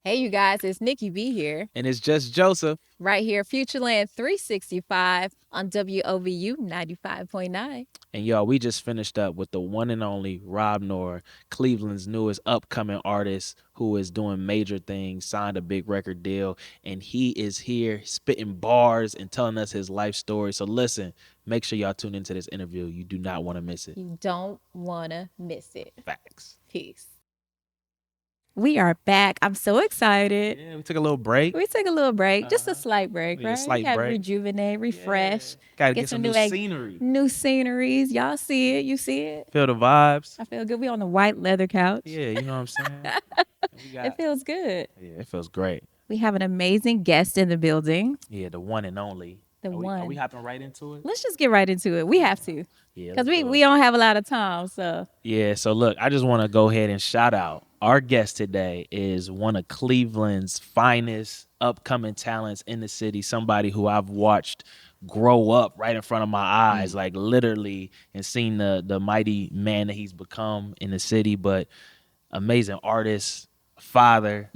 Hey, you guys, it's Nikki B here, And it's just Joseph. right here, Futureland365 on WOVU 95.9. And y'all, we just finished up with the one and only Rob Noor, Cleveland's newest upcoming artist who is doing major things, signed a big record deal, and he is here spitting bars and telling us his life story. So listen, make sure y'all tune into this interview. You do not want to miss it. You don't want to miss it. Facts. Peace. We are back. I'm so excited. Yeah, we took a little break. We took a little break, just a slight break, Yeah, right? slight we got to break. rejuvenate, refresh, Gotta get some new scenery. new sceneries. Y'all see it? You see it? Feel the vibes. I feel good. We on the white leather couch. Yeah, you know what I'm saying? It feels good. Yeah, it feels great. We have an amazing guest in the building. Yeah, the one and only. The one. Are we hopping right into it? Let's just get right into it. We have to. Yeah. Because we don't have a lot of time, so. Yeah, so look, I just want to go ahead and shout out. Our guest today is one of Cleveland's finest upcoming talents in the city, somebody who I've watched grow up right in front of my eyes, like literally, and seen the mighty man that he's become in the city, but amazing artist, father,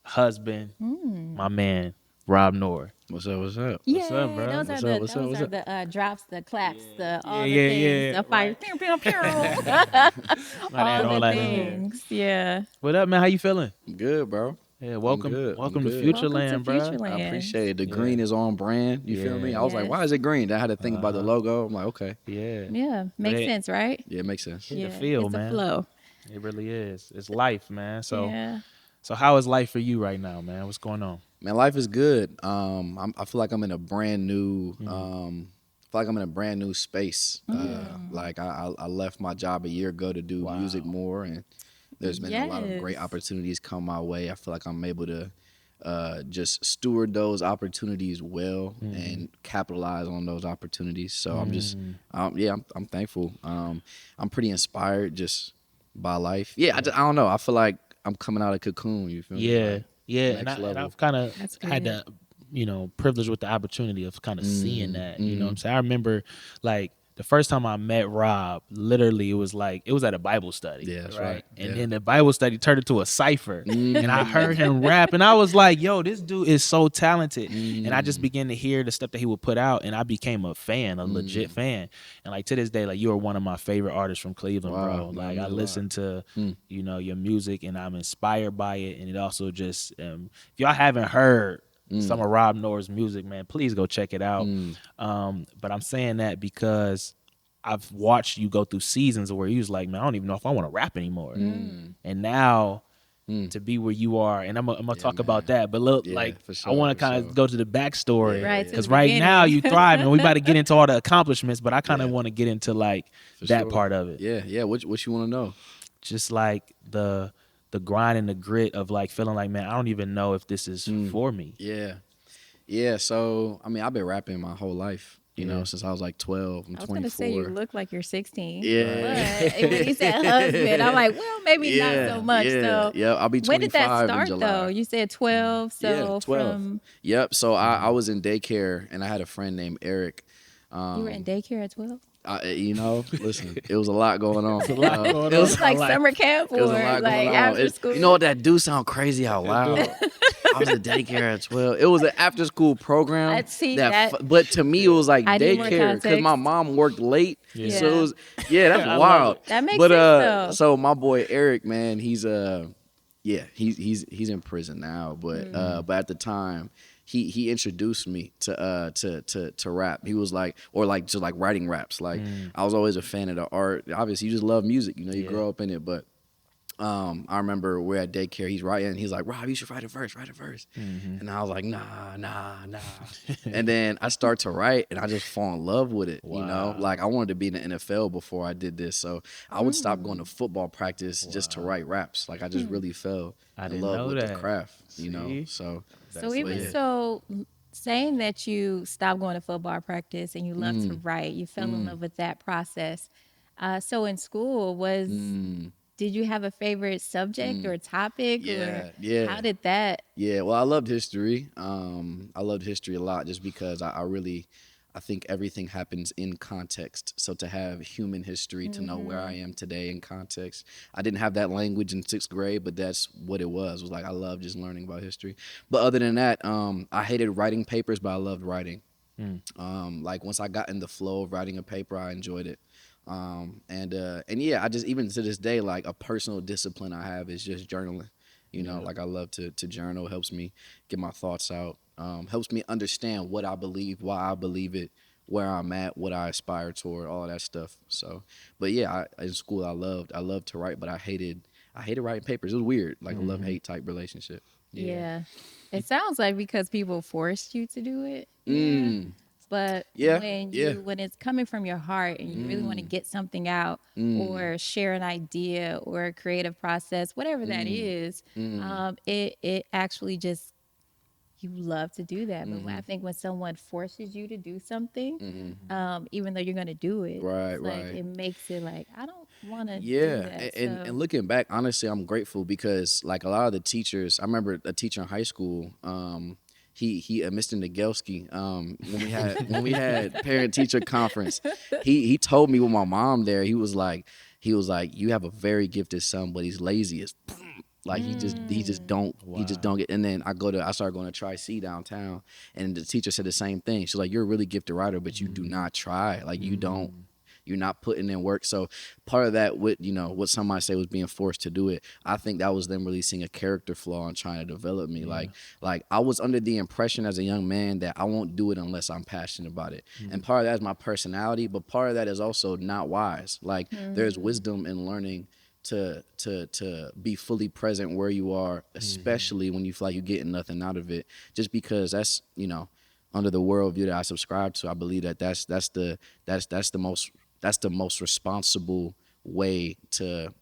husband, my man, Rob Noor. What's up? What's up? Yeah, What's up, bro? those What's are up? What's up? What's up? the drops, the claps, the all the Yeah, things, yeah, the fire, right. pew, pew, pew. Add all the that in there. things, yeah. What up, man? How you feeling? I'm good, bro. Yeah, welcome good. welcome I'm to good. Futureland, bro. Futureland. I appreciate it. The green is on brand. You feel me? I was like, Yes. why is it green? Then I had to think about the logo. I'm like, okay. Yeah. Yeah, makes Hey. sense, right? Yeah, it makes sense. Yeah. The feel, it's man. a flow. It really is. It's life, man. So Yeah. so how is life for you right now, man? What's going on? Man, life is good. I feel like I'm in a brand new space. Like I left my job a year ago to do music more, and there's been a lot of great Yes. opportunities come my way. I feel like I'm able to just steward those opportunities well and capitalize on those opportunities. So I'm just, I'm thankful. I'm pretty inspired just by life. Yeah, I don't know. I feel like I'm coming out of cocoon. You feel me? Yeah. Like, Yeah. next And level. I've kind of That's had good. the, privilege with the opportunity of kind of seeing that. You know what I'm saying? I remember like the first time I met Rob, literally it was at a Bible study. Yeah, that's right. And Yeah. then the Bible study turned into a cipher. And I heard him rap and I was like, yo, this dude is so talented. And I just began to hear the stuff that he would put out and I became a fan, a legit fan. And like to this day, like you are one of my favorite artists from Cleveland, Wow, bro. man, Like means I a lot. listen to your music and I'm inspired by it. And it also just if y'all haven't heard some of Rob Noor's music, man, please go check it out. But I'm saying that because I've watched you go through seasons where you was like, man, I don't even know if I want to rap anymore. And now to be where you are, and I'm gonna talk about that. But look, Yeah, like for sure, I want for to kind of sure. go to the backstory, Right, to Because the right now you beginning. thrive, and we about to get into all the accomplishments. But I kind of want to get into like that sure. part of it, Yeah. What you want to know? just like the grind and the grit of like feeling like, man, I don't even know if this is for me. Yeah. So I mean, I've been rapping my whole life. You know, since I was like 12. I'm I was 24. going to say you look like you're 16. Yeah. But when you said husband, I'm like, well, maybe not so much. So Yeah. I'll be 25 when did that in start, July. though? You said 12. So Yeah, 12. from Yep. So I was in daycare and I had a friend named Eric. you were in daycare at 12? Listen, it was a lot going on. It was It was like summer camp or It was a lot like going on. after school. You know what? That do sound crazy out loud. I was at daycare at 12. It was an after school program. I'd see that. But to me, it was like I need more daycare because context. my mom worked late. Yeah. So it was, that's I love wild. it. That makes but, sense, though. So my boy Eric, man, he's in prison now. But but at the time, he introduced me to rap. He was like, or like just like writing raps. Like I was always a fan of the art. Obviously, you just love music. You know, you grow up in it. But I remember we're at daycare. He's writing. He's like, Rob, you should write a verse. And I was like, nah. And then I start to write, and I just fall in love with it. You know, like I wanted to be in the NFL before I did this. So I would stop going to football practice just to write raps. Like I just really fell in didn't love know with that. the craft. You know, See? so. So even so, saying that you stopped going to football practice and you love to write, you fell in love with that process. So in school, did you have a favorite subject or topic? Or how did that? Yeah, well, I loved history. I loved history a lot just because I I think everything happens in context. So to have human history, to know where I am today in context, I didn't have that language in 6th grade, but that's what it was. It was like I love just learning about history. But other than that, I hated writing papers, but I loved writing. Like once I got in the flow of writing a paper, I enjoyed it. And yeah, I just, even to this day, like a personal discipline I have is just journaling. You know, like I love to journal. Helps me get my thoughts out. Helps me understand what I believe, why I believe it, where I'm at, what I aspire toward, all of that stuff. So, but yeah, in school I loved to write, but I hated writing papers. It was weird, like a love hate type relationship. Yeah. It sounds like because people forced you to do it. But Yeah, when it's coming from your heart and you really want to get something out or share an idea or a creative process, whatever that is, it actually just, you love to do that. But I think when someone forces you to do something, even though you're going to do it, it's like it makes it like, I don't want to do that. And looking back, honestly, I'm grateful because like a lot of the teachers, I remember a teacher in high school, he Mr. Nagelski, when we had parent teacher conference, he told me with my mom there, he was like, you have a very gifted son, but he's lazy as like he just don't get. And then I started going to Tri-C downtown, and the teacher said the same thing. She's like, you're a really gifted writer, but you do not try. Like you're not putting in work. So part of that, what some might say was being forced to do it, I think that was them really seeing a character flaw and trying to develop me. Like I was under the impression as a young man that I won't do it unless I'm passionate about it. And part of that is my personality, but part of that is also not wise. Like there's wisdom in learning to be fully present where you are, especially when you feel like you're getting nothing out of it, just because that's, under the worldview that I subscribe to, I believe that's the most responsible way to,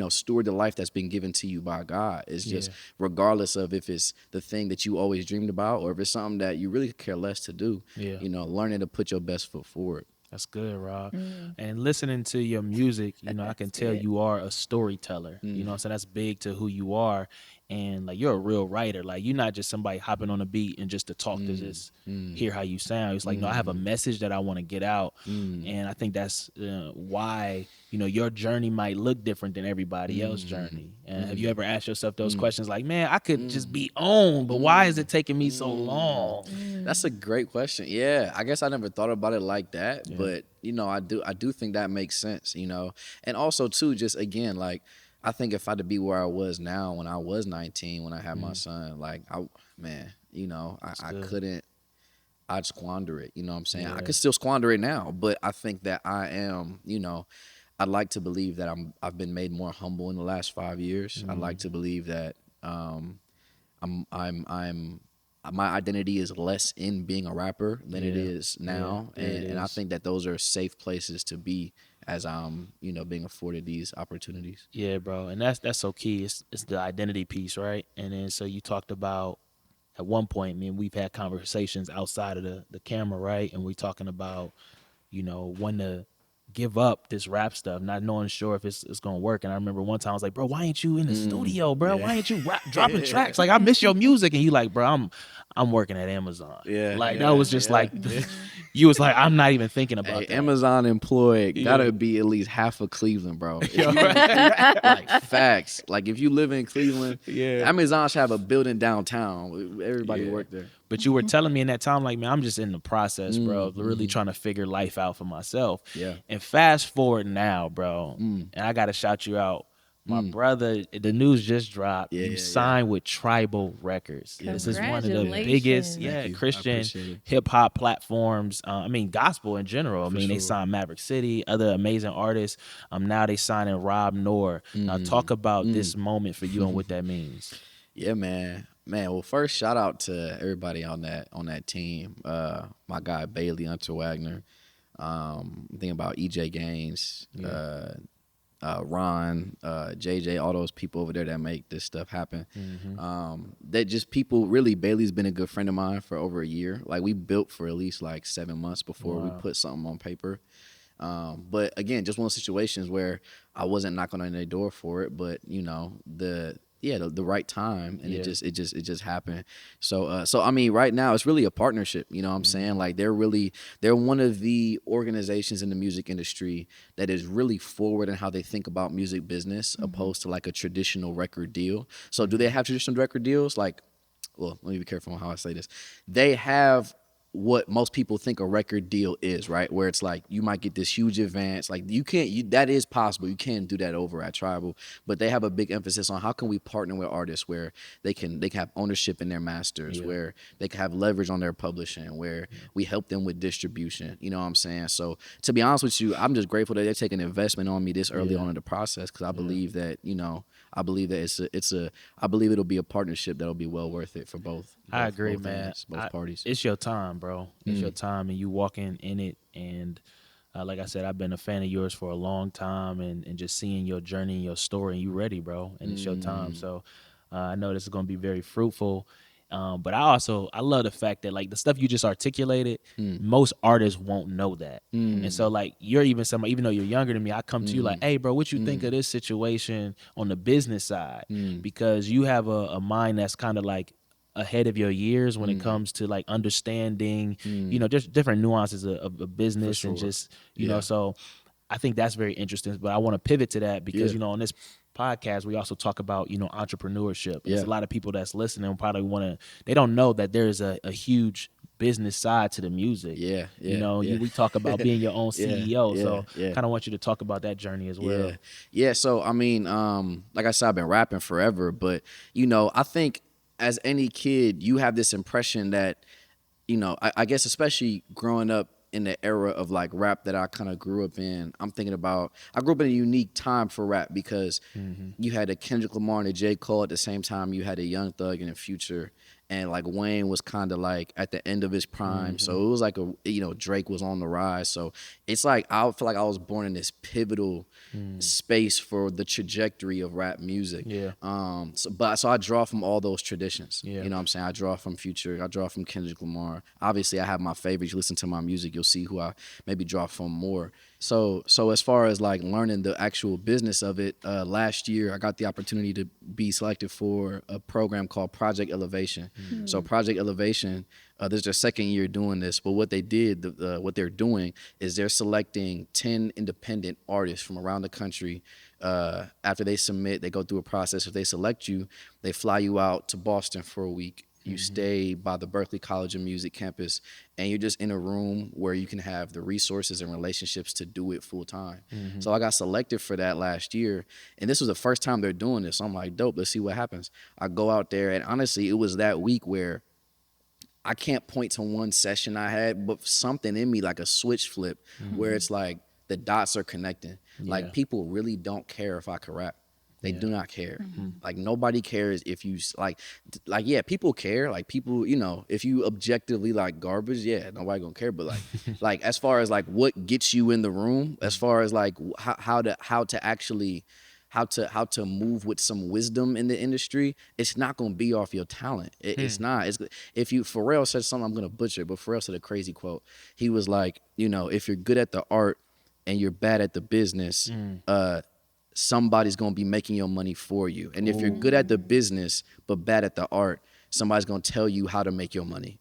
steward the life that's been given to you by God. Is just regardless of if it's the thing that you always dreamed about or if it's something that you really care less to do, learning to put your best foot forward. That's good, Rob. And listening to your music, I can tell you are a storyteller. You know what I'm saying? That's big to who you are. And like you're a real writer. Like you're not just somebody hopping on a beat and just to talk to just hear how you sound. It's like, no, I have a message that I want to get out. And I think that's why, your journey might look different than everybody else's journey. And have you ever asked yourself those questions like, man, I could just be on, but why is it taking me so long? That's a great question. Yeah, I guess I never thought about it like that, but I do think that makes sense, And also too, just again, like I think if I had to be where I was now when I was 19, when I had my son, like I couldn't, I'd squander it. You know what I'm saying? I could still squander it now, but I think that I am, I'd like to believe that I've been made more humble in the last 5 years. I'd like to believe that my identity is less in being a rapper than it is now. And I think that those are safe places to be as I'm, being afforded these opportunities. Yeah, bro. And that's so key. It's the identity piece, right? And then so you talked about at one point, we've had conversations outside of the camera, right? And we're talking about, when to give up this rap stuff, not knowing sure if it's gonna work. And I remember one time I was like, bro, why ain't you in the studio, bro? Why ain't you dropping tracks? Like I miss your music. And you like, bro, I'm working at Amazon. That was just like you was like, I'm not even thinking about that. Amazon employed gotta be at least half of Cleveland, bro. Like facts. Like if you live in Cleveland, Amazon should have a building downtown. Everybody work there. But you were telling me in that time, like, man, I'm just in the process, bro, of really trying to figure life out for myself. Yeah. And fast forward now, bro, and I got to shout you out. My brother, the news just dropped. You signed with Tribal Records. This is one of the biggest Christian hip-hop platforms. Gospel in general. They signed Maverick City, other amazing artists. Now they signing Rob Noor. Now talk about this moment for you and what that means. Yeah, man. Well, first shout out to everybody on that team. My guy Bailey Hunter Wagner. I'm thinking about EJ Gaines, Ron, JJ, all those people over there that make this stuff happen. That just people really. Bailey's been a good friend of mine for over a year. Like we built for at least like 7 months before we put something on paper. But again, just one of those situations where I wasn't knocking on their door for it, but the right time, and it just happened. So I mean, right now it's really a partnership. You know what I'm saying? Like they're one of the organizations in the music industry that is really forward in how they think about music business, opposed to like a traditional record deal. So do they have traditional record deals? Like, well, let me be careful on how I say this. They have what most people think a record deal is, right? Where it's like you might get this huge advance. Like that is possible. You can't do that over at Tribal, but they have a big emphasis on how can we partner with artists where they can have ownership in their masters, where they can have leverage on their publishing, where we help them with distribution. You know what I'm saying? So to be honest with you, I'm just grateful that they're taking an investment on me this early on in the process, because I believe that, I believe that I believe it'll be a partnership that'll be well worth it for both. I agree, both man. ends, both parties. It's your time, bro. It's your time, and you walking in it. And like I said, I've been a fan of yours for a long time, and just seeing your journey and your story, and you ready, bro. And it's your time. So I know this is going to be very fruitful. But I love the fact that like the stuff you just articulated, most artists won't know that. And so like you're even somebody, even though you're younger than me, I come to you like, hey bro, what you think of this situation on the business side? Because you have a mind that's kind of like ahead of your years when it comes to like understanding, just different nuances of business and just, know, so I think that's very interesting. But I want to pivot to that because, on this podcast, we also talk about, entrepreneurship. There's a lot of people that's listening probably they don't know that there's a huge business side to the music. We talk about being your own CEO. So kind of want you to talk about that journey as well. So, I mean, like I said, I've been rapping forever, but, I think as any kid, you have this impression that, I guess especially growing up in the era of like rap that I kind of grew up in, I grew up in a unique time for rap because you had a Kendrick Lamar and a J. Cole at the same time. You had a Young Thug and a Future, and like Wayne was kind of like at the end of his prime. So it was like Drake was on the rise. So it's like, I feel like I was born in this pivotal space for the trajectory of rap music. So I draw from all those traditions. You know what I'm saying? I draw from Future, I draw from Kendrick Lamar. Obviously I have my favorites. You listen to my music, you'll see who I maybe draw from more. So as far as like learning the actual business of it, last year I got the opportunity to be selected for a program called Project Elevation. So Project Elevation, this is their second year doing this, but what they did, what they're doing is they're selecting 10 independent artists from around the country. After they submit, they go through a process. If they select you, they fly you out to Boston for a week. You stay by the Berklee College of Music campus, and you're just in a room where you can have the resources and relationships to do it full time. So I got selected for that last year, and this was the first time they're doing this. So I'm like, dope, let's see what happens. I go out there, and honestly, it was that week where I can't point to one session I had, but something in me, like a switch flip, where it's like the dots are connecting. Like people really don't care if I can rap. They do not care. Like nobody cares if you people care. Like people, if you objectively like garbage, nobody gonna care. But like as far as like what gets you in the room, as far as like how to move with some wisdom in the industry, it's not gonna be off your talent. It's not. Pharrell said something, I'm gonna butcher, but Pharrell said a crazy quote. He was like, if you're good at the art and you're bad at the business, somebody's gonna be making your money for you. And if you're good at the business but bad at the art, somebody's gonna tell you how to make your money.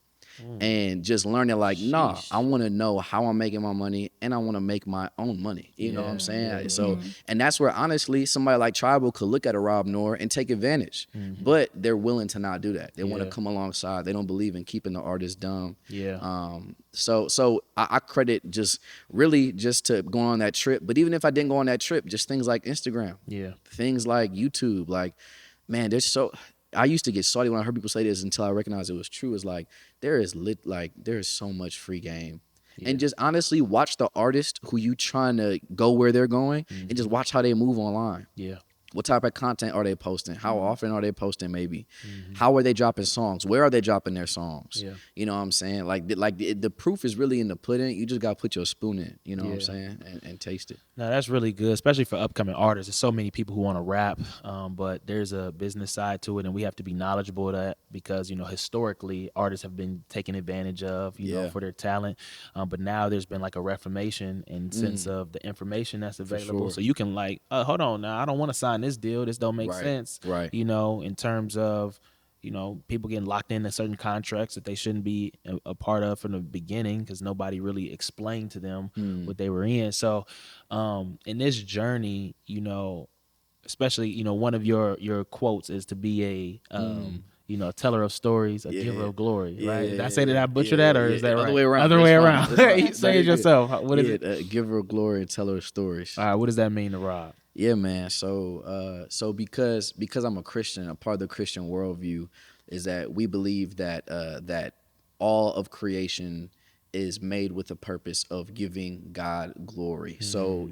And just learning like, nah, I want to know how I'm making my money, and I want to make my own money. You know what I'm saying? So, and that's where honestly somebody like Tribal could look at a Rob Noor and take advantage, but they're willing to not do that. They want to come alongside. They don't believe in keeping the artist dumb. So I credit just to going on that trip. But even if I didn't go on that trip, just things like Instagram, things like YouTube, like, man, I used to get salty when I heard people say this until I recognized it was true. It's like there is so much free game. And just honestly watch the artist who you trying to go where they're going and just watch how they move online. What type of content are they posting? How often are they posting maybe? How are they dropping songs? Where are they dropping their songs? You know what I'm saying? The proof is really in the pudding. You just got to put your spoon in, you know what I'm saying? And taste it. No, that's really good, especially for upcoming artists. There's so many people who want to rap, but there's a business side to it, and we have to be knowledgeable because, historically artists have been taken advantage of, for their talent. But now there's been like a reformation in sense of the information that's available. sure. So you can like, hold on now, I don't want to sign this deal. This don't make sense. Right. In terms of, people getting locked into certain contracts that they shouldn't be a part of from the beginning because nobody really explained to them what they were in. So in this journey, especially, one of your quotes is to be a teller of stories, a giver of glory, right? Did I say that I butchered that, or is that right? Other way around. Other way around. That's fine. You say it yourself. What is it? Giver of glory and teller of stories. All right, what does that mean to Rob? Yeah, man. So because I'm a Christian, a part of the Christian worldview is that we believe that that all of creation is made with the purpose of giving God glory. So,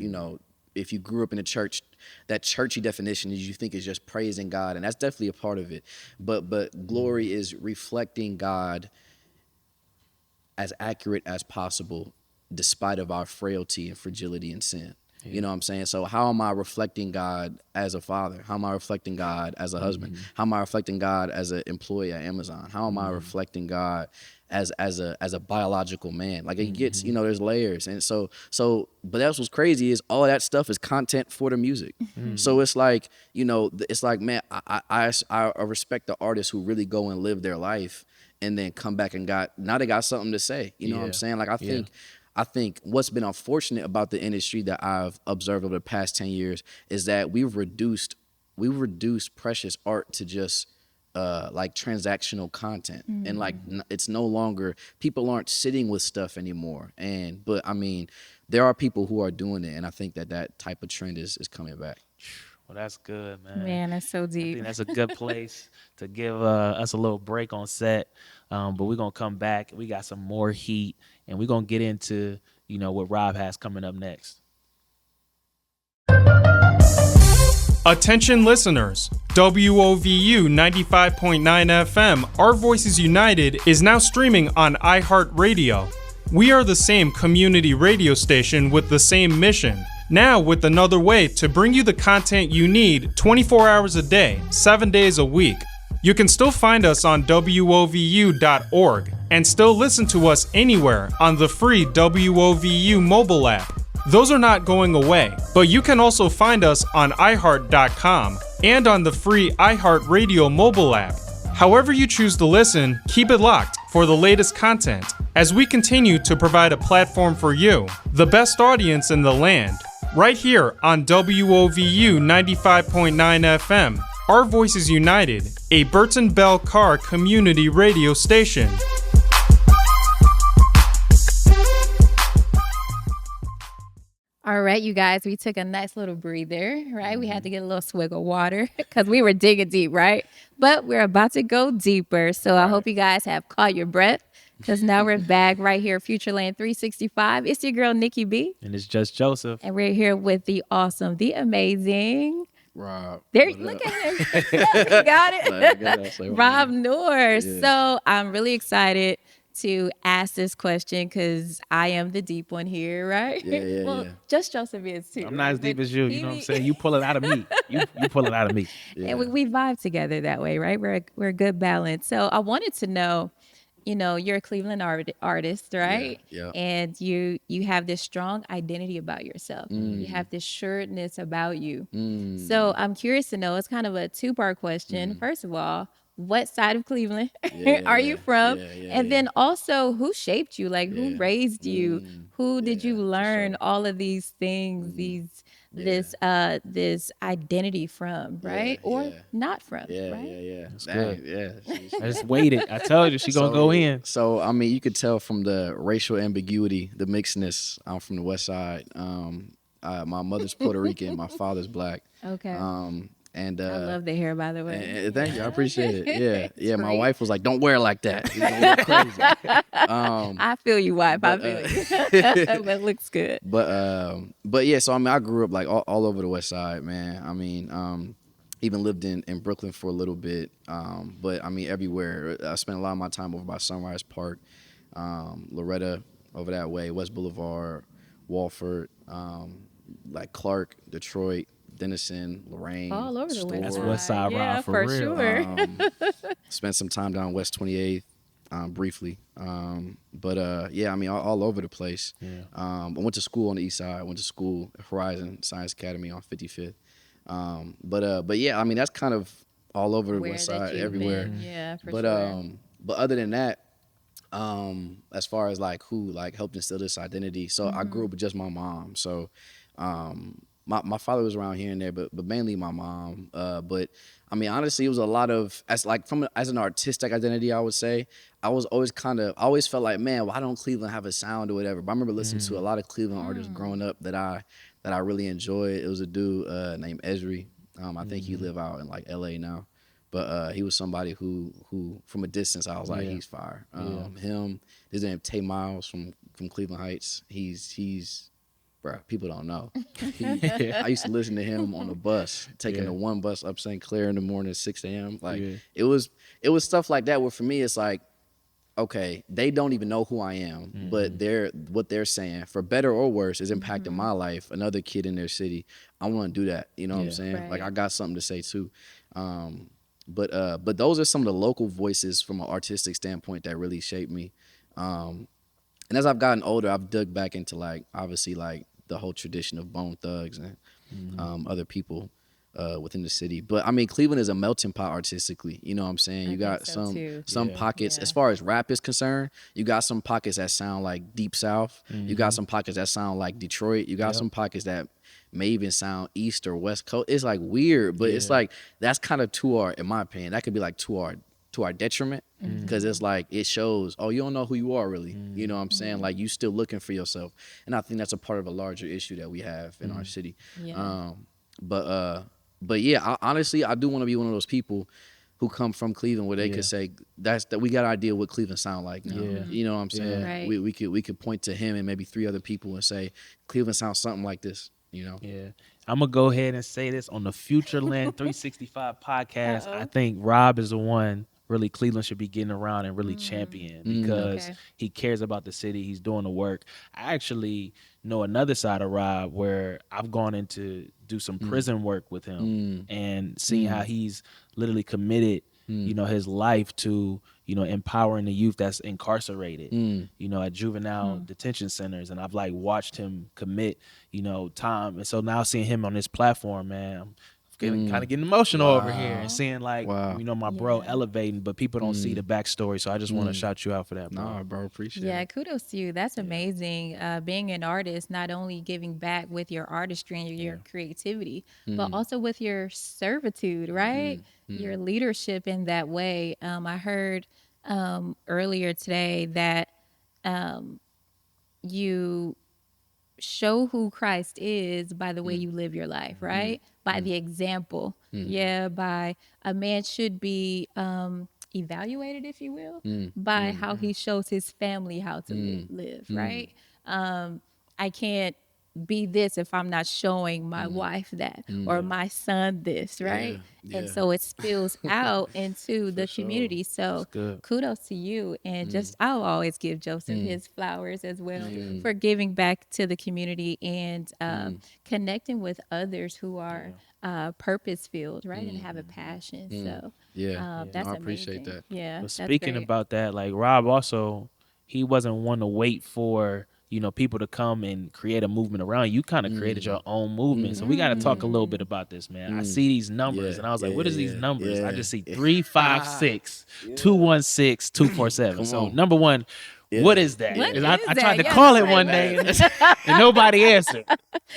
if you grew up in a church, that churchy definition is you think is just praising God, and that's definitely a part of it. But glory is reflecting God as accurate as possible, despite of our frailty and fragility and sin. Yeah. You know what I'm saying? So how am I reflecting God as a father? How am I reflecting God as a husband? How am I reflecting God as an employee at Amazon? How am I reflecting God as a biological man? Like it gets, there's layers. And so but that's what's crazy is all that stuff is content for the music. So it's like, it's like, man, I respect the artists who really go and live their life and then come back and now they got something to say. You know what I'm saying? Like I think what's been unfortunate about the industry that I've observed over the past 10 years is that we've reduced precious art to just like transactional content. And like it's no longer, people aren't sitting with stuff anymore. But I mean, there are people who are doing it, and I think that type of trend is coming back. Well, that's good, man. Man, that's so I deep. think that's a good place to give us a little break on set. But we're going to come back. We got some more heat, and we're going to get into, what Rob has coming up next. Attention listeners, WOVU 95.9 FM, Our Voices United, is now streaming on iHeartRadio. We are the same community radio station with the same mission. Now with another way to bring you the content you need 24 hours a day, 7 days a week. You can still find us on WOVU.org and still listen to us anywhere on the free WOVU mobile app. Those are not going away, but you can also find us on iHeart.com and on the free iHeartRadio mobile app. However you choose to listen, keep it locked for the latest content as we continue to provide a platform for you, the best audience in the land, right here on WOVU 95.9 FM. Our Voices United, a Burton Bell Carr community radio station. All right, you guys, we took a nice little breather, right? We had to get a little swig of water because we were digging deep, right? But we're about to go deeper. So I hope you guys have caught your breath because now we're back right here, Futureland365. It's your girl, Nikki B. And it's just Joseph. And we're here with the awesome, the amazing... Rob. There, look at him. You got it. Rob Noor. Yeah. So I'm really excited to ask this question because I am the deep one here, right? Yeah, well, just Joseph is too. I'm not as deep as you. You know what I'm saying? You pull it out of me. You pull it out of me. Yeah. And we vibe together that way, right? We're a good balance. So I wanted to know, you're a Cleveland artist, right? Yeah. And you have this strong identity about yourself. You have this sureness about you. So I'm curious to know, it's kind of a two-part question. First of all, what side of Cleveland are you from? And then also, who shaped you? Like, who raised you? Who did you learn all of these things, this identity from, right? Or not from, right? That's good. I just waited. I told you she gonna go in. So I mean, you could tell from the racial ambiguity, the mixedness. I'm from the West Side. My mother's Puerto Rican, my father's Black. Okay. And I love the hair, by the way. Thank you, I appreciate it. Yeah. My wife was like, "Don't wear it like that. You're gonna look crazy." I feel you, wife. I feel you. But it looks good. But yeah. So I mean, I grew up like all over the West Side, man. I mean, even lived in Brooklyn for a little bit. But I mean, everywhere. I spent a lot of my time over by Sunrise Park, Loretta, over that way, West Boulevard, Walford, like Clark, Detroit. Denison, Lorraine, All over the West That's Side. Store. West Side Yeah, Ride for for real. sure. Spent some time down West 28th, briefly. But yeah, I mean, all over the place. Yeah. I went to school on the East Side. I went to school at Horizon Science Academy on 55th. But yeah, I mean, that's kind of all over the Where West that Side, you've everywhere. been, yeah, for But sure. but other than that, as far as like who like helped instill this identity, so I grew up with just my mom. So my father was around here and there, but mainly my mom. But I mean, honestly, it was a lot of as an artistic identity, I would say. I always felt like, man, why don't Cleveland have a sound or whatever? But I remember listening to a lot of Cleveland artists growing up that I really enjoyed. It was a dude named Esri. I think he live out in like LA now. But he was somebody who from a distance I was like, he's fire. Him, his name Tay Miles from Cleveland Heights. He's bruh, people don't know. I used to listen to him on the bus, taking the one bus up St. Clair in the morning at 6 a.m. Like it was stuff like that where for me it's like, okay, they don't even know who I am, but what they're saying, for better or worse, is impacting my life. Another kid in their city, I want to do that. You know what I'm saying? Right. Like I got something to say too. But those are some of the local voices from an artistic standpoint that really shaped me. And as I've gotten older, I've dug back into like obviously like the whole tradition of Bone Thugs and other people within the city. But I mean, Cleveland is a melting pot artistically. You know what I'm saying? You got some pockets as far as rap is concerned. You got some pockets that sound like Deep South. You got some pockets that sound like Detroit. You got some pockets that may even sound East or West Coast. It's like weird, but it's like that's kind of to our, in my opinion, that could be like to our detriment, because it's like it shows, oh, you don't know who you are really. You know what I'm saying? Like you still looking for yourself, and I think that's a part of a larger issue that we have in our city. Yeah. But yeah, honestly, I do want to be one of those people who come from Cleveland where they could say that we got an idea what Cleveland sound like now. You know what I'm saying? Right. We could point to him and maybe 3 other people and say Cleveland sounds something like this. You know? Yeah. I'm going to go ahead and say this on the Futureland365 podcast. I think Rob is the one really Cleveland should be getting around and really champion, because he cares about the city. He's doing the work. I actually know another side of Rob where I've gone in to do some prison work with him and seeing how he's literally committed, you know, his life to, you know, empowering the youth that's incarcerated, you know, at juvenile detention centers. And I've like watched him commit, you know, time. And so now seeing him on this platform, man, I'm kind of getting emotional over here and seeing like, you know, my bro elevating, but people don't see the backstory. So I just want to shout you out for that, bro. Nah, bro, appreciate it. Yeah, kudos to you. That's amazing. Being an artist, not only giving back with your artistry and your creativity, but also with your servitude, right? Your leadership in that way. I heard earlier today that you show who Christ is by the way you live your life, right? By the example. Yeah, by a man should be evaluated, if you will, by how he shows his family how to live, right? I can't be this if I'm not showing my wife that or my son this, right? And so it spills out into the community. So kudos to you. And just, I'll always give Joseph his flowers as well for giving back to the community and connecting with others who are purpose-filled, right? And have a passion. So that's I amazing. appreciate that. Yeah. But that's speaking great. about that, like Rob also, he wasn't one to wait for, you know, people to come and create a movement around you. You kind of created your own movement. So we got to talk a little bit about this, man. I see these numbers and I was like, what is these numbers? I just see 356 216 247. So number one, what is that? What 'Cause is I that? tried to Yeah, call it right, one day and nobody answered.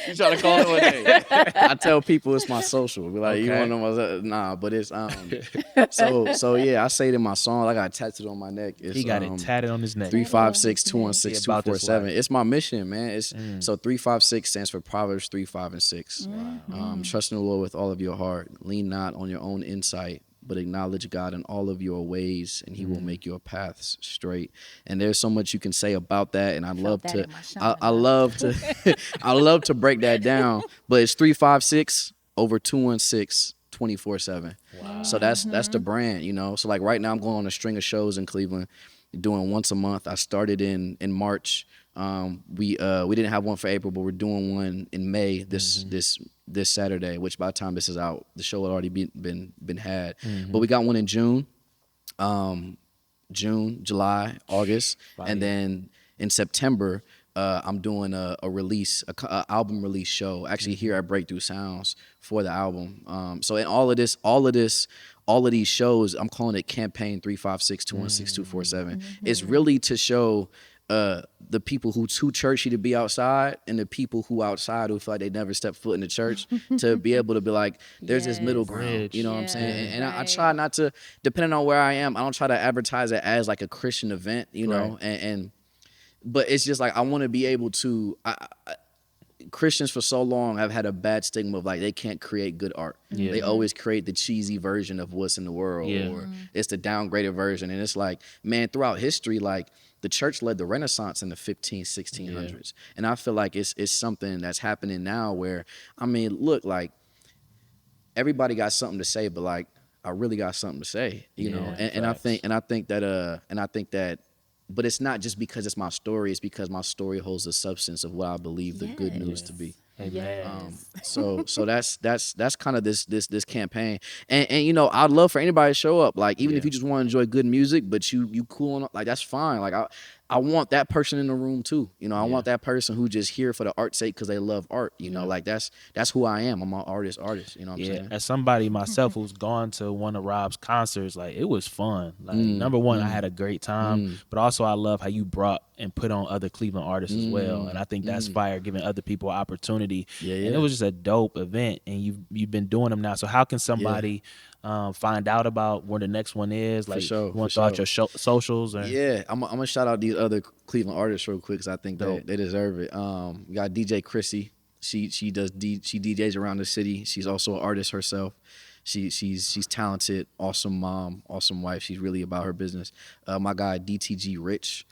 You trying to call it one day? I tell people it's my social. Be like, you want to know nah, but it's so yeah, I say it in my song. I got it tattooed on my neck. It's, He got it tatted on his neck. 356 216 About this 247. life. It's my mission, man. It's so 356 stands for Proverbs 3, 5, and 6. Trust in the Lord with all of your heart. Lean not on your own insight, but acknowledge God in all of your ways, and He will make your paths straight. And there's so much you can say about that, and I love to I love to break that down. But it's 356 over 216 24/7. Wow. So that's the brand, you know. So like right now I'm going on a string of shows in Cleveland, doing once a month. I started in March. We didn't have one for April, but we're doing one in May this Saturday. Which by the time this is out, the show had already been had. But we got one in June, July, August, and then in September. I'm doing a release, a album release show, actually here at Breakthrough Sounds for the album. So in all of these shows, I'm calling it Campaign 356-216-247. It's really to show the people who too churchy to be outside and the people who outside who feel like they never stepped foot in the church to be able to be like, there's this middle ground, you know what I'm saying? And I try not to, depending on where I am, I don't try to advertise it as like a Christian event, you know, but it's just like I want to be able to. Christians for so long have had a bad stigma of like they can't create good art. They always create the cheesy version of what's in the world, or it's the downgraded version. And it's like, man, throughout history, like the church led the Renaissance in the 1600s, and I feel like it's something that's happening now where, I mean, look, like everybody got something to say, but like I really got something to say, you know. And I think that. But it's not just because it's my story. It's because my story holds the substance of what I believe the good news to be. So that's kind of this campaign. And you know, I'd love for anybody to show up. Like even if you just want to enjoy good music, but you cool on, like that's fine. Like I want that person in the room too. You know, I want that person who just here for the art's sake because they love art. You know, like that's who I am. I'm an artist. You know what I'm saying? As somebody myself who's gone to one of Rob's concerts, like it was fun. Like number one, I had a great time, but also I love how you brought and put on other Cleveland artists as well. And I think that's fire, giving other people an opportunity. And it was just a dope event, and you've been doing them now. So how can somebody find out about where the next one is? Like, you want to throw out your socials? Or? Yeah, I'm gonna shout out these other Cleveland artists real quick because I think they deserve it. We got DJ Chrissy. She DJs around the city. She's also an artist herself. She's talented, awesome mom, awesome wife. She's really about her business. My guy DTG Rich.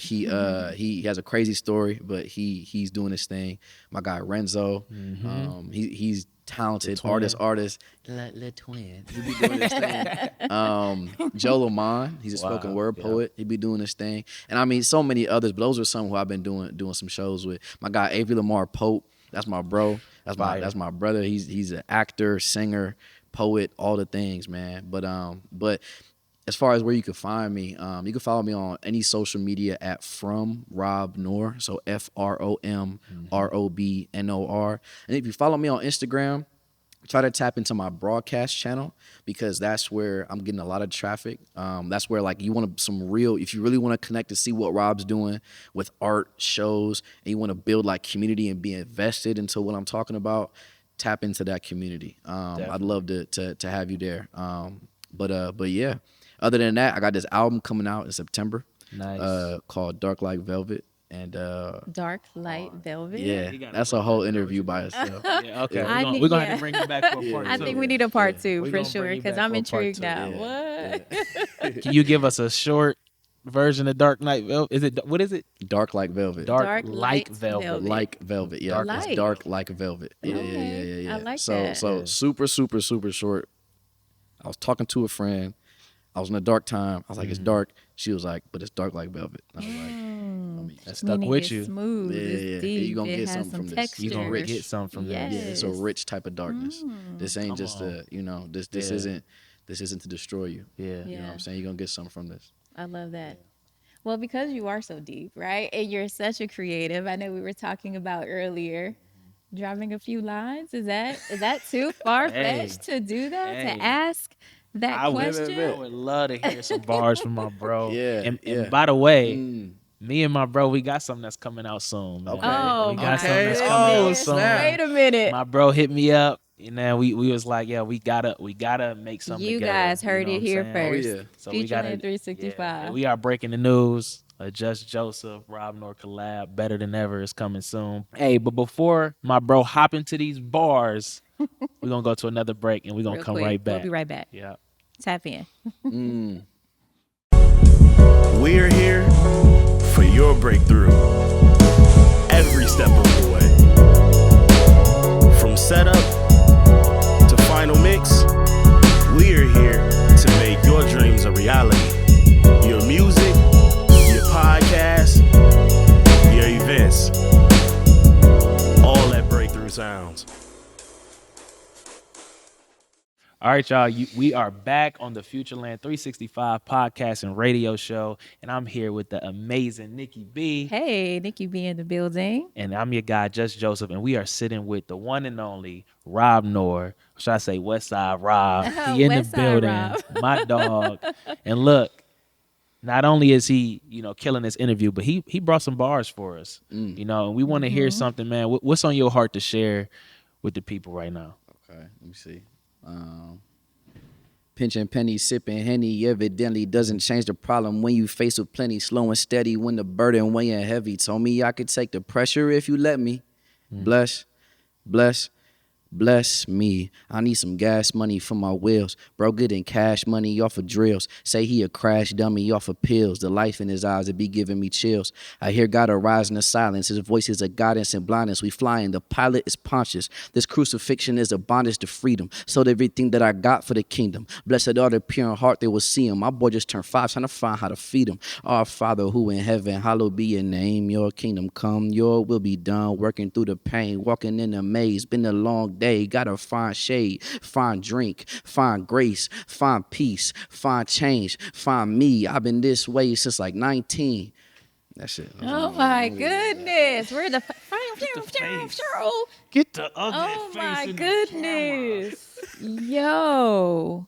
He has a crazy story, but he's doing his thing. My guy Renzo. He's talented artist. Le twin. He be doing his thing. Joe Lamont, he's a spoken word poet. He be doing his thing. And I mean so many others, but those are some who I've been doing some shows with. My guy Avery Lamar Pope. That's my bro. That's my brother. He's an actor, singer, poet, all the things, man. But as far as where you can find me, you can follow me on any social media at From Rob Noor. So FROMROBNOR. And if you follow me on Instagram, try to tap into my broadcast channel because that's where I'm getting a lot of traffic. That's where like you want if you really want to connect to see what Rob's doing with art, shows, and you want to build like community and be invested into what I'm talking about, tap into that community. I'd love to have you there. But yeah, other than that, I got this album coming out in September. Called Dark Like Velvet. And Dark Light Velvet. Yeah, that's a whole interview by itself. Okay. We're gonna have to bring you back for a part two. I think we need a part two for sure because I'm intrigued now. What? Can you give us a short version of Dark Light Velvet? What is it? Dark Like Velvet. Dark like velvet. Like velvet. Yeah. It's dark like velvet. Yeah. I like that. So super short. I was talking to a friend. I was in a dark time. I was like, it's dark. She was like, but it's dark like velvet. I was like, that stuck with you. Smooth. Yeah. Deep. You're going to get something from this. You're going to get something from this. Yeah, it's a rich type of darkness. This ain't just this isn't to destroy you. Yeah. You know what I'm saying? You're going to get something from this. I love that. Well, because you are so deep, right? And you're such a creative. I know we were talking about earlier. Dropping a few lines. Is that too far-fetched to do that? To ask that question? I would love to hear some bars from my bro. And by the way, me and my bro, we got something that's coming out soon. Man. Okay. We got something that's coming out soon. Wait a minute. My bro hit me up. And then we was like, we gotta make something you together. Guys heard it here first. Oh, yeah. So we gotta Futureland365. Yeah, we are breaking the news. Just Joseph, Rob Noor collab, Better Than Ever is coming soon. Hey, but before my bro hop into these bars, we're gonna go to another break and we're gonna come right back. We'll be right back. Yeah. Tap in. We're here for your breakthrough every step of the way. From setup to final mix, we're here to make your dreams a reality. Your music, your podcast, sounds. All right, y'all. We are back on the Futureland365 podcast and radio show, and I'm here with the amazing Nikki B. Hey, Nikki B in the building. And I'm your guy, Just Joseph, and we are sitting with the one and only Rob Noor. Or should I say Westside Rob? He in the building, Rob. My dog. And look, not only is he, killing this interview, but he brought some bars for us. And we want to hear something, man. What's on your heart to share with the people right now? Okay, let me see. Pinching pennies, sipping Henny evidently doesn't change the problem when you face with plenty. Slow and steady when the burden weighing heavy. Told me I could take the pressure if you let me. Bless me. I need some gas money for my wheels. Bro getting cash money off of drills. Say he a crash dummy off of pills. The life in his eyes, it be giving me chills. I hear God arise in the silence. His voice is a guidance and blindness. We flying. The pilot is Pontius. This crucifixion is a bondage to freedom. Sold everything that I got for the kingdom. Blessed are the pure in heart, they will see him. My boy just turned 5, trying to find how to feed him. Our Father who in heaven, hallowed be your name. Your kingdom come, your will be done. Working through the pain, walking in the maze. Been a long day, gotta find shade, find drink, find grace, find peace, find change, find me. I've been this way since like 19. That's it. Oh my goodness. We're the Get the ugly Oh face my in the goodness. Yo.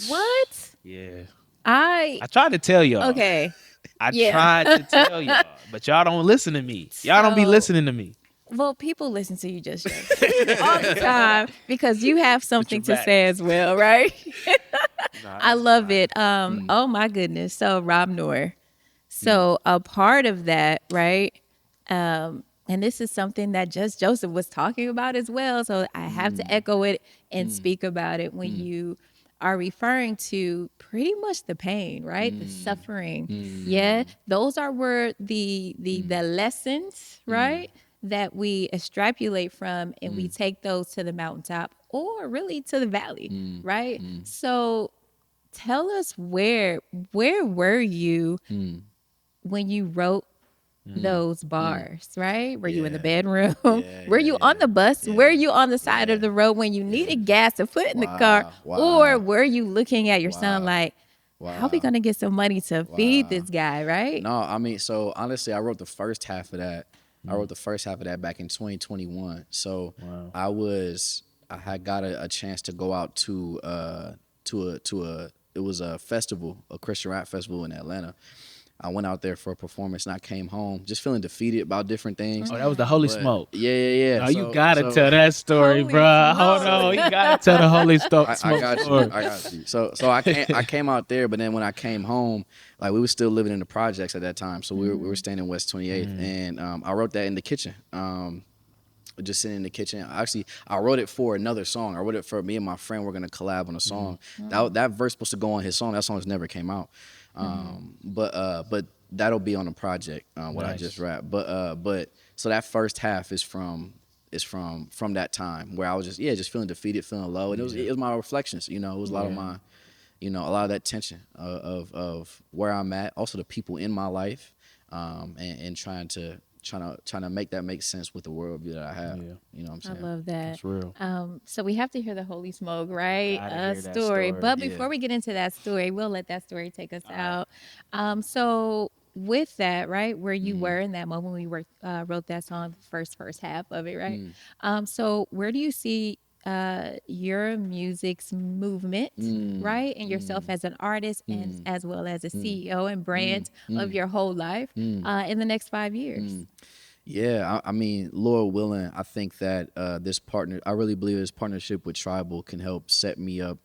What? Yeah. I tried to tell y'all. Okay. I Yeah. tried to tell y'all, but y'all don't listen to me. Y'all don't be So- listening to me. Well, people listen to you just all the time because you have something to back. say as well, right? I love it. Oh my goodness. So Rob Noor. So a part of that, right? And this is something that Just Joseph was talking about as well. So I have to echo it and speak about it when you are referring to pretty much the pain, right? The suffering. Yeah. Those are where the lessons, right? That we extrapolate from and we take those to the mountaintop or really to the valley, right? So tell us where were you when you wrote those bars, right? Were you in the bedroom? Were you on the bus? Were you on the side of the road when you needed gas to put in the car? Or were you looking at your son like, how are we going to get some money to feed this guy, right? No, I mean, so honestly, I wrote the first half of that. I wrote the first half of that back in 2021. So I had got a chance to go out to it was a festival, a Christian rap festival in Atlanta. I went out there for a performance and I came home just feeling defeated about different things. Oh, that was the Holy Smoke. Yeah. Oh, you gotta tell that story, bro. Hold on, you gotta tell the Holy Smoke. I got you. So I came out there, but then when I came home, like we were still living in the projects at that time. So we were staying in West 28th, and I wrote that in the kitchen. Just sitting in the kitchen. Actually, I wrote it for another song. I wrote it for me and my friend. We're gonna collab on a song. That verse supposed to go on his song. That song just never came out. But that'll be on the project. What I just rapped. But so that first half is from that time where I was just feeling defeated, feeling low, and it was my reflections. It was a lot of my, a lot of that tension of where I'm at, also the people in my life, and trying to make that make sense with the worldview that I have. You know what I'm saying? I love that. It's real. So we have to hear the Holy Smoke, right? Gotta hear that Story. story. But before we get into that story, we'll let that story take us out. So with that, right, where you were in that moment when you wrote that song, the first half of it, right? So where do you see your music's movement, right, and yourself as an artist and as well as a CEO and brand of your whole life in the next 5 years? Yeah, I mean, Lord willing, I think that I really believe this partnership with Tribal can help set me up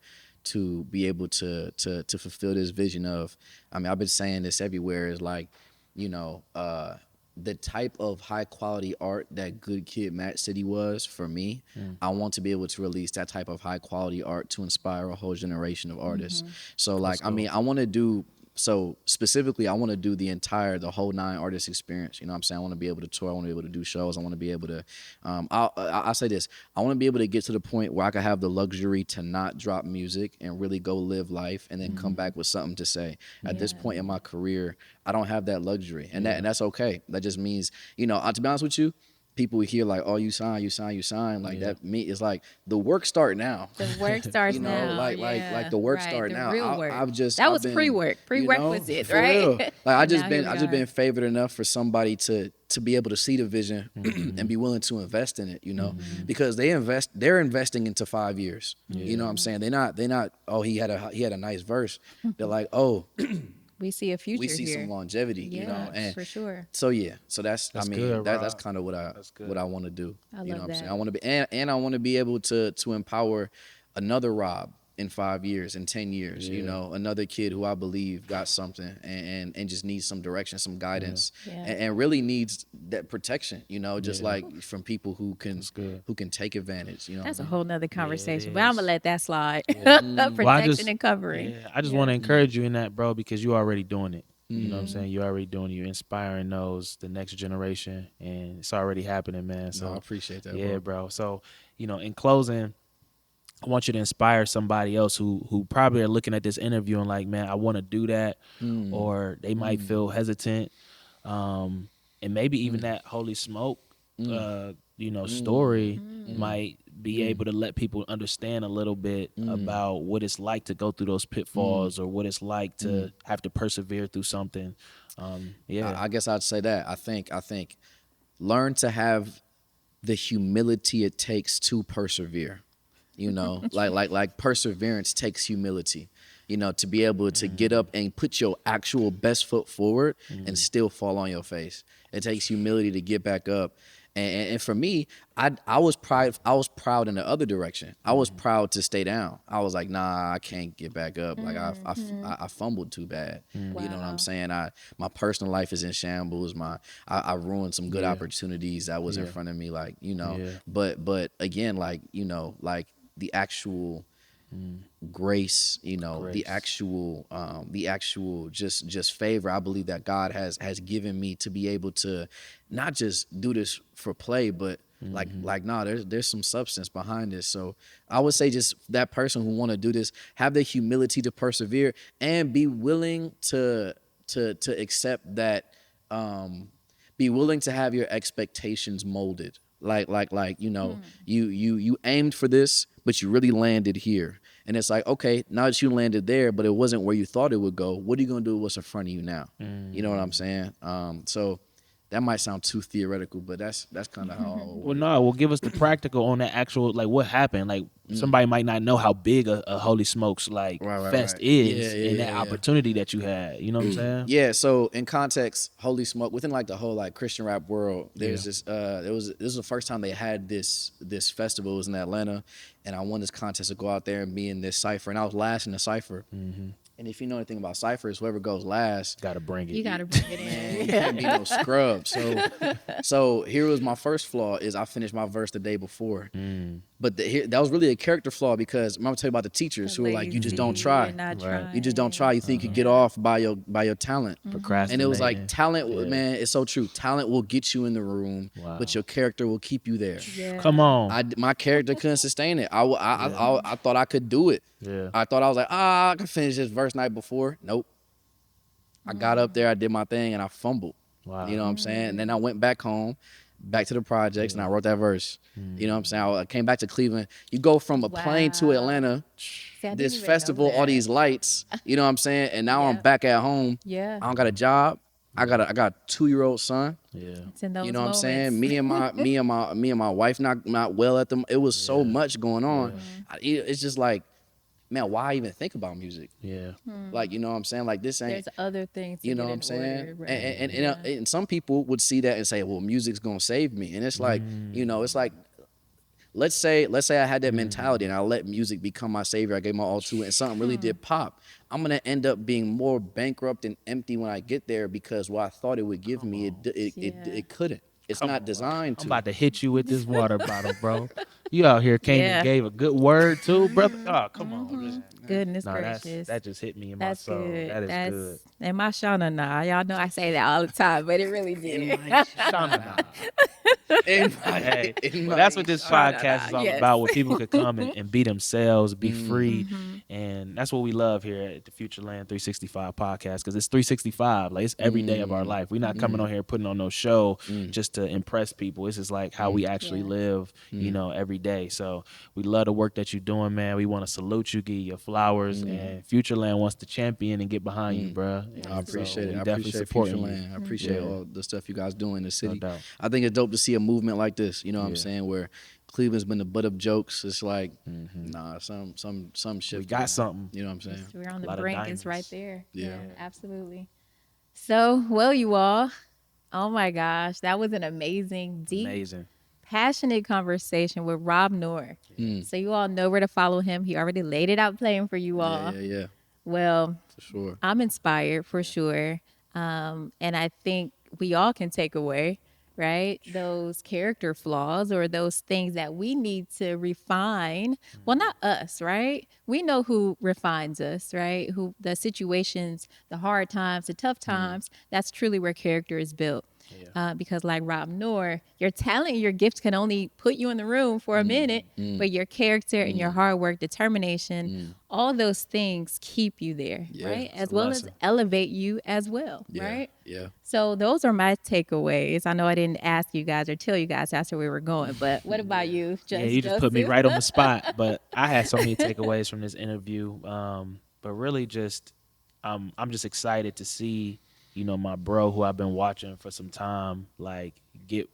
to be able to fulfill this vision of, I mean, I've been saying this everywhere, is like, the type of high quality art that Good Kid, Mad City was for me. I want to be able to release that type of high quality art to inspire a whole generation of artists. So like, I mean, I want to do, so specifically, I want to do the whole 9 artist experience. You know what I'm saying? I want to be able to tour. I want to be able to do shows. I want to be able to, I'll say this. I want to be able to get to the point where I can have the luxury to not drop music and really go live life and then come back with something to say. At this point in my career, I don't have that luxury. And that's okay. That just means, to be honest with you, people hear like, oh, you sign. Like that it's like the work start now. The work starts You know, now. like the work start the now. Real work. I've was been, pre-work, prerequisite, for right? real. Like I just Now here we been are. favored enough for somebody to be able to see the vision and be willing to invest in it, because they're investing into 5 years. You know what I'm saying? They're not, oh, he had a nice verse. They're like, oh, We see a future we see here. some longevity, Yeah, and for sure. so so that's I mean good, that's Rob. kind of what I want to do. I You know love what I'm saying? that. I want to be and I want to be able to empower another Rob in 5 years, in 10 years, another kid who I believe got something and just needs some direction, some guidance, Yeah. and really needs that protection, just like from people who can take advantage. That's a what I mean? whole nother conversation, it but I'm is. gonna let that slide. Well, Protection and covering. Yeah, I just want to encourage you in that, bro, because you're already doing it. You know what I'm saying? You're already doing it. You're inspiring the next generation, and it's already happening, man. So No, I appreciate that, yeah, bro. So, in closing, I want you to inspire somebody else who probably are looking at this interview and like, man, I want to do that, or they might feel hesitant, and maybe even that Holy Smoke, story might be able to let people understand a little bit about what it's like to go through those pitfalls, or what it's like to have to persevere through something. I guess I'd say that. I think learn to have the humility it takes to persevere. Like perseverance takes humility, to be able to get up and put your actual best foot forward and still fall on your face. It takes humility to get back up. And for me, I was proud in the other direction. I was proud to stay down. I was like, nah, I can't get back up. Like I fumbled too bad. You know what I'm saying? My personal life is in shambles. I ruined some good opportunities that was in front of me. Like, but again, like, like the actual grace, the actual just favor I believe that God has given me to be able to not just do this for play, but there's some substance behind this. So I would say just that person who want to do this, have the humility to persevere and be willing to accept that, be willing to have your expectations molded. You aimed for this, but you really landed here. And it's like, okay, now that you landed there, but it wasn't where you thought it would go, what are you going to do with what's in front of you now? You know what I'm saying? So that might sound too theoretical, but that's kind of how. Well, no, well, give us the practical on that actual, like, what happened. Like, somebody might not know how big a Holy Smokes fest is, and that opportunity that you had. You know what I'm saying? Yeah. So in context, Holy Smoke within like the whole like Christian rap world, there's this. This was the first time they had this festival. It was in Atlanta, and I won this contest to go out there and be in this cipher, and I was last in the cipher. And if you know anything about ciphers, whoever goes last, Gotta bring it. You gotta bring it man, in. you can't be no scrub. So here was my first flaw: is I finished my verse the day before. But that was really a character flaw, because I'm gonna tell you about the teachers who were like, you just don't try. You're not trying. You just don't try. You think you get off by your talent. Procrastinating. And it was like talent, man, it's so true. Talent will get you in the room, but your character will keep you there. Yeah. Come on. My character couldn't sustain it. I thought I could do it. Yeah. I thought I was like, I can finish this verse night before. Nope. I got up there, I did my thing, and I fumbled. Wow. You know what I'm saying? And then I went back home, back to the projects, and I wrote that verse. You know what I'm saying? I came back to Cleveland. You go from a plane to Atlanta, See, I didn't this even know festival, all that. these lights. You know what I'm saying? And now I'm back at home. Yeah. I don't got a job. I got a 2-year-old son. Yeah. It's in those You know what I'm moments. saying? Me and my wife not well at them. It was so much going on. It's just like, man, why even think about music? Yeah. Like, you know what I'm saying? Like, this ain't. There's other things to You know get what I'm in saying? order, right? And some people would see that and say, well, music's gonna save me. And it's like, it's like, let's say I had that mentality and I let music become my savior. I gave my all to it, and something really did pop. I'm gonna end up being more bankrupt and empty when I get there, because what I thought it would give me, it couldn't. It's not designed to. I'm about to hit you with this water bottle, bro. You out here came and gave a good word too, brother. Oh, come on, man. Goodness No, gracious. that just hit me in That's my soul. good. That is That's, good. And my Shauna, nah, y'all know I say that all the time, but it really did. Shauna. Hey, well, that's what this podcast is all Yes. about, where people could come and be themselves, be free. Mm-hmm. And that's what we love here at the Futureland 365 podcast, because it's 365. Like, it's every day of our life. We're not coming on here putting on no show just to impress people. This is like how we actually live, you know, every day. So we love the work that you're doing, man. We want to salute you, give you your flowers, and Futureland wants to champion and get behind you, bro. I appreciate it. We I definitely appreciate supporting you. Futureland. I appreciate all the stuff you guys do in the city. doubt. I think it's dope to see a movement like this. You know what I'm saying? Where Cleveland's been the butt of jokes. It's like, nah, some shit. We got something. You know what I'm saying? We're on the lot of brink. It's diamonds. right there. Yeah. Absolutely. So, well, you all, oh my gosh, that was an amazing, deep, Amazing. passionate conversation with Rob Noor. So you all know where to follow him. He already laid it out plain for you all. Yeah. Well, For sure. I'm inspired for sure. And I think we all can take away, right, those character flaws or those things that we need to refine. Well, not us, right? We know who refines us, right? Who the situations, the hard times, the tough times, that's truly where character is built. Because like Rob Noor, your talent and your gifts can only put you in the room for a minute, but your character and your hard work, determination, all those things keep you there, right? As well as elevate you as well, right? Yeah. So those are my takeaways. I know I didn't ask you guys or tell you guys that's where we were going, but what about you? Yeah, you just put me right on the spot. But I had so many takeaways from this interview. But really just, I'm just excited to see, you know, my bro who I've been watching for some time, like, get,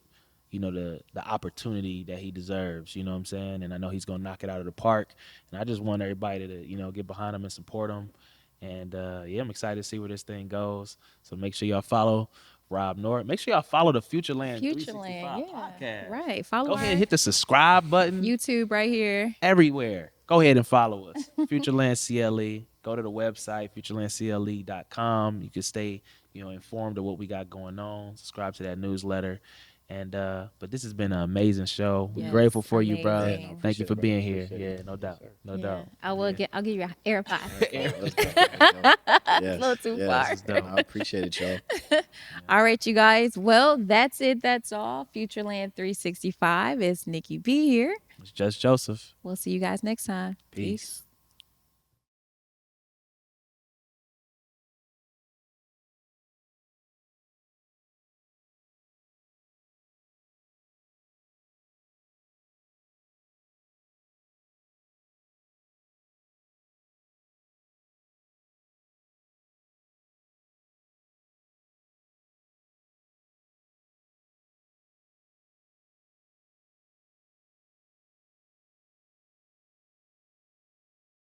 you know, the opportunity that he deserves, you know what I'm saying? And I know he's going to knock it out of the park. And I just want everybody to, you know, get behind him and support him. And, yeah, I'm excited to see where this thing goes. So make sure y'all follow Rob Noor. Make sure y'all follow the Futureland 365 podcast. Right. Follow Go our ahead and hit the subscribe button. YouTube right here. Everywhere. Go ahead and follow us. Futureland CLE. Go to the website, futurelandcle.com. You can stay, you know, informed of what we got going on. Subscribe to that newsletter. And but this has been an amazing show. We're Yes, grateful for you, bro. amazing. Thank you for being here. Yeah, no doubt. No doubt. I'll give you an AirPod. Let's go. Yes. A little too yes. far. I appreciate it, y'all. All right, you guys. Well, that's it. That's all. Futureland 365 is Nikki B here. It's just Joseph. We'll see you guys next time. Peace.